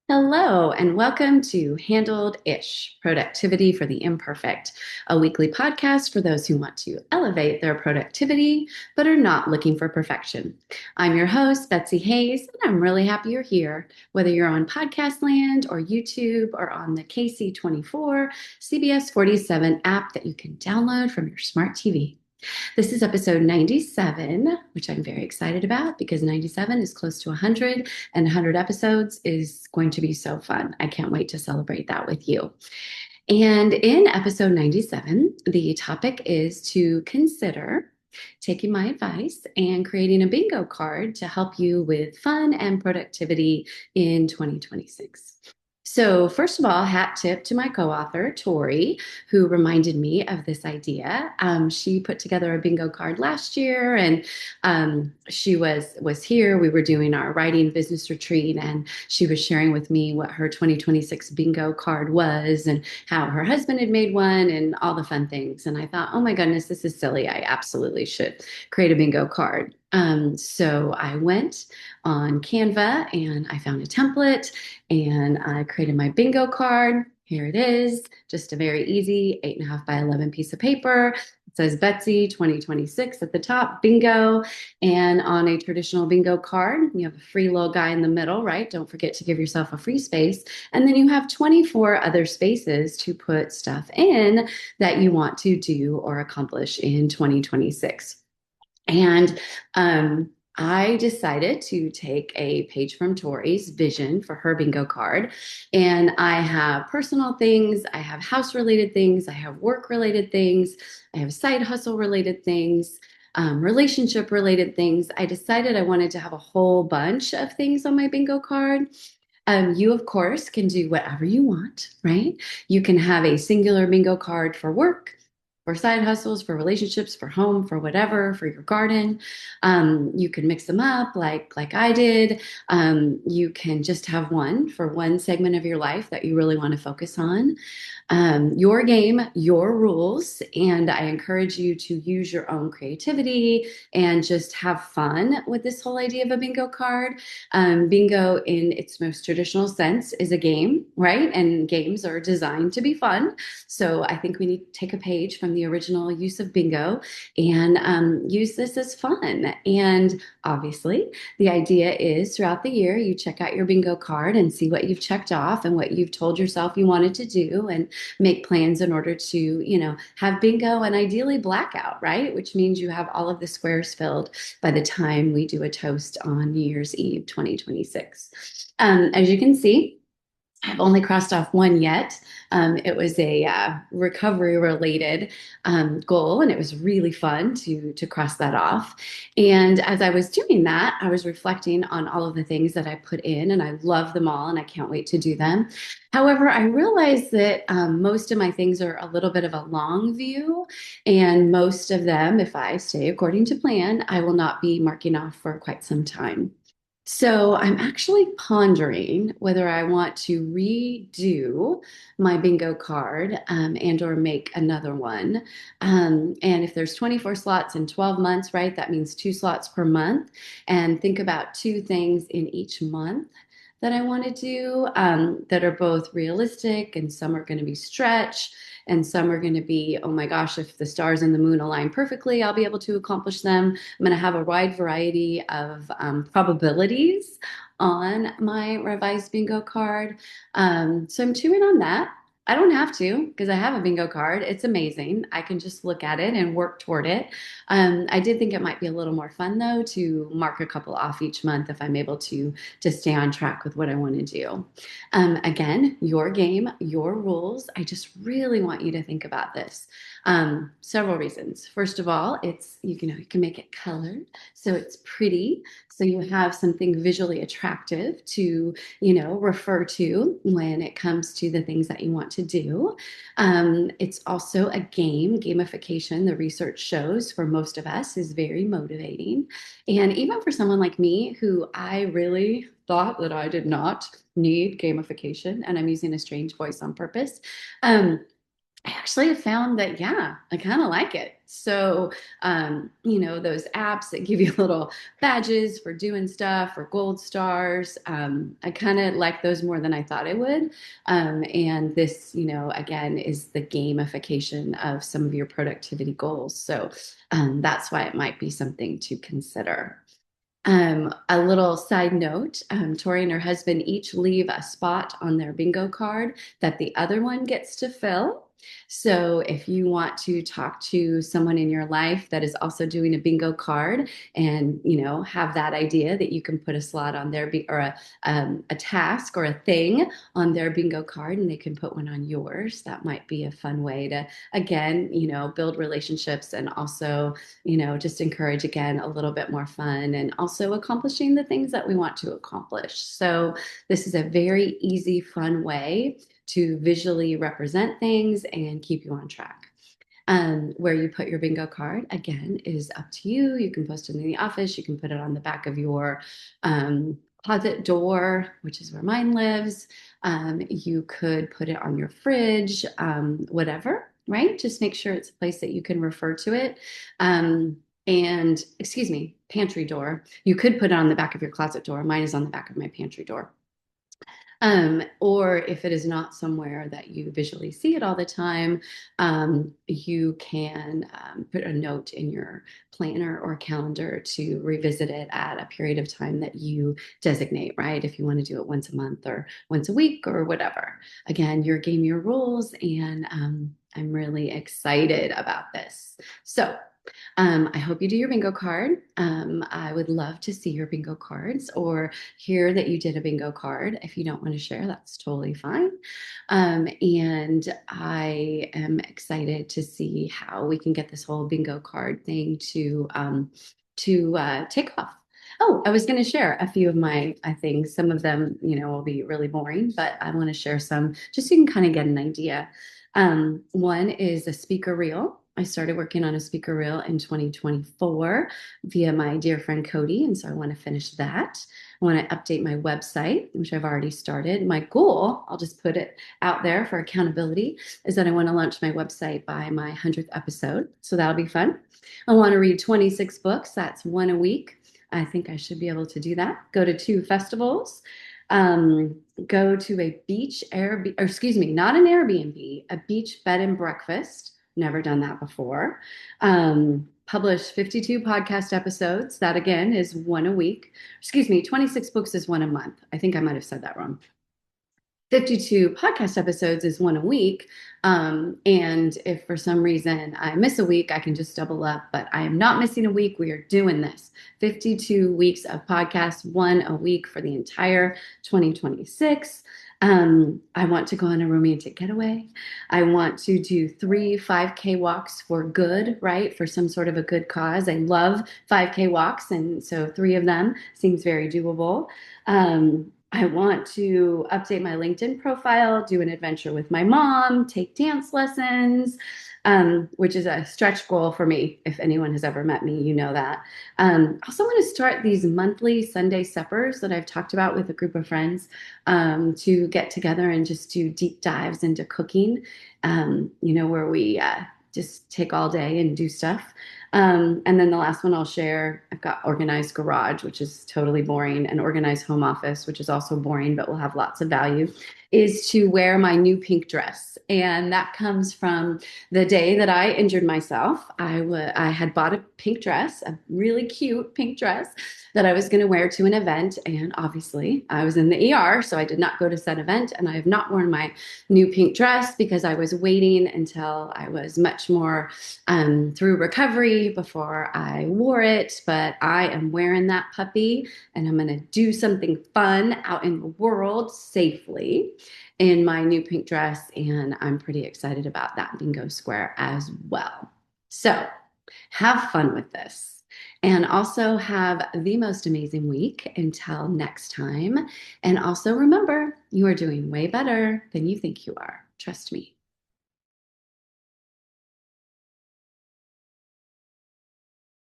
Hello, and welcome to Handled Ish Productivity for the Imperfect, a weekly podcast for those who want to elevate their productivity but are not looking for perfection. I'm your host, Betsy Hayes, and I'm really happy you're here, whether you're on Podcast Land or YouTube or on the KC24 CBS 47 app that you can download from your smart TV. This is episode 97, which I'm very excited about because 97 is close to 100, and 100 episodes is going to be so fun. I can't wait to celebrate that with you. And in episode 97, the topic is to consider taking my advice and creating a bingo card to help you with fun and productivity in 2026. So, first of all, hat tip to my co author, Tori, who reminded me of this idea. She put together a bingo card last year, and she was here. We were doing our writing business retreat, and she was sharing with me what her 2026 bingo card was and how her husband had made one and all the fun things. And I thought, oh my goodness, this is silly. I absolutely should create a bingo card. So I went on Canva and I found a template and I created my bingo card. Here it is, just a very easy 8.5 by 11 piece of paper. It says Betsy 2026 at the top, bingo. And on a traditional bingo card, you have a free little guy in the middle, right? Don't forget to give yourself a free space. And then you have 24 other spaces to put stuff in that you want to do or accomplish in 2026. And I decided to take a page from Tori's vision for her bingo card. And I have personal things, I have house related things, I have work related things, I have side hustle related things. Relationship related things. I decided I wanted to have a whole bunch of things on my bingo card. You, of course, can do whatever you want, right? You can have a singular bingo card for work, for side hustles, for relationships, for home, for whatever, for your garden. You can mix them up like I did. You can just have one for one segment of your life that you really want to focus on. Your game, your rules, and I encourage you to use your own creativity and just have fun with this whole idea of a bingo card. Bingo, in its most traditional sense, is a game, right? And games are designed to be fun. So I think we need to take a page from the original use of bingo and use this as fun. And obviously, the idea is throughout the year, you check out your bingo card and see what you've checked off and what you've told yourself you wanted to do and make plans in order to, have bingo and ideally blackout, right? Which means you have all of the squares filled by the time we do a toast on New Year's Eve 2026. As you can see, I've only crossed off one yet. It was a recovery related goal, and it was really fun to cross that off. And as I was doing that, I was reflecting on all of the things that I put in, and I love them all, and I can't wait to do them. However, I realized that most of my things are a little bit of a long view, and most of them, if I stay according to plan, I will not be marking off for quite some time. So I'm actually pondering whether I want to redo my bingo card and or make another one. And if there's 24 slots in 12 months, right, that means 2 slots per month. And think about 2 things in each month that I want to do that are both realistic and some are going to be stretch and some are going to be, oh my gosh, if the stars and the moon align perfectly, I'll be able to accomplish them. I'm going to have a wide variety of probabilities on my revised bingo card. So I'm chewing on that. I don't have to because I have a bingo card. It's amazing. I can just look at it and work toward it. I did think it might be a little more fun though to mark a couple off each month if I'm able to stay on track with what I want to do. Again, your game, your rules. I just really want you to think about this. Several reasons. First of all, it's you can make it colored so it's pretty, so you have something visually attractive to refer to when it comes to the things that you want to do. It's also a game. Gamification, the research shows for most of us, is very motivating. And even for someone like me, who I really thought that I did not need gamification, and I'm using a strange voice on purpose. Um, I actually have found that, yeah, I kind of like it. So, those apps that give you little badges for doing stuff or gold stars, I kind of like those more than I thought I would. And this, again, is the gamification of some of your productivity goals. So, that's why it might be something to consider. A little side note, Tori and her husband each leave a spot on their bingo card that the other one gets to fill. So if you want to talk to someone in your life that is also doing a bingo card and, have that idea that you can put a slot on their, or a task or a thing on their bingo card and they can put one on yours, that might be a fun way to, again, build relationships and also just encourage again a little bit more fun and also accomplishing the things that we want to accomplish. So, this is a very easy, fun way to visually represent things and keep you on track. Where you put your bingo card, again, is up to you. You can post it in the office, you can put it on the back of your closet door, which is where mine lives. You could put it on your fridge, whatever, right? Just make sure it's a place that you can refer to it. And excuse me, pantry door. You could put it on the back of your closet door. Mine is on the back of my pantry door. Or if it is not somewhere that you visually see it all the time, you can put a note in your planner or calendar to revisit it at a period of time that you designate, right? If you want to do it once a month or once a week or whatever. Again, your game, your rules, and I'm really excited about this. So, I hope you do your bingo card. I would love to see your bingo cards or hear that you did a bingo card. If you don't want to share, that's totally fine. And I am excited to see how we can get this whole bingo card thing to take off. Oh, I was going to share a few of my things. Some of them, will be really boring, but I want to share some just so you can kind of get an idea. One is a speaker reel. I started working on a speaker reel in 2024 via my dear friend Cody. And so I want to finish that. I want to update my website, which I've already started. My goal, I'll just put it out there for accountability, is that I want to launch my website by my 100th episode. So that'll be fun. I want to read 26 books. That's one a week. I think I should be able to do that. Go to 2 festivals. Go to a beach Airbnb, or excuse me, not an Airbnb, a beach bed and breakfast. Never done that before. Publish 52 podcast episodes. That again is one a week. Excuse me, 26 books is one a month. I think I might have said that wrong. 52 podcast episodes is one a week. And if for some reason I miss a week, I can just double up, but I am not missing a week. We are doing this 52 weeks of podcasts, one a week for the entire 2026. I want to go on a romantic getaway. I want to do 3 5K walks for good, right? For some sort of a good cause. I love 5K walks. And so 3 of them seems very doable. I want to update my LinkedIn profile, do an adventure with my mom, take dance lessons, which is a stretch goal for me. If anyone has ever met me, you know that. I also want to start these monthly Sunday suppers that I've talked about with a group of friends to get together and just do deep dives into cooking, where we just take all day and do stuff. And then the last one I'll share, I've got organized garage, which is totally boring, and organized home office, which is also boring, but will have lots of value, is to wear my new pink dress. And that comes from the day that I injured myself. I had bought a pink dress, a really cute pink dress that I was going to wear to an event. And obviously I was in the ER, so I did not go to said event. And I have not worn my new pink dress because I was waiting until I was much more through recovery before I wore it. But I am wearing that puppy and I'm going to do something fun out in the world safely in my new pink dress. And I'm pretty excited about that bingo square as well. So have fun with this. And also have the most amazing week until next time. And also remember, you are doing way better than you think you are. Trust me.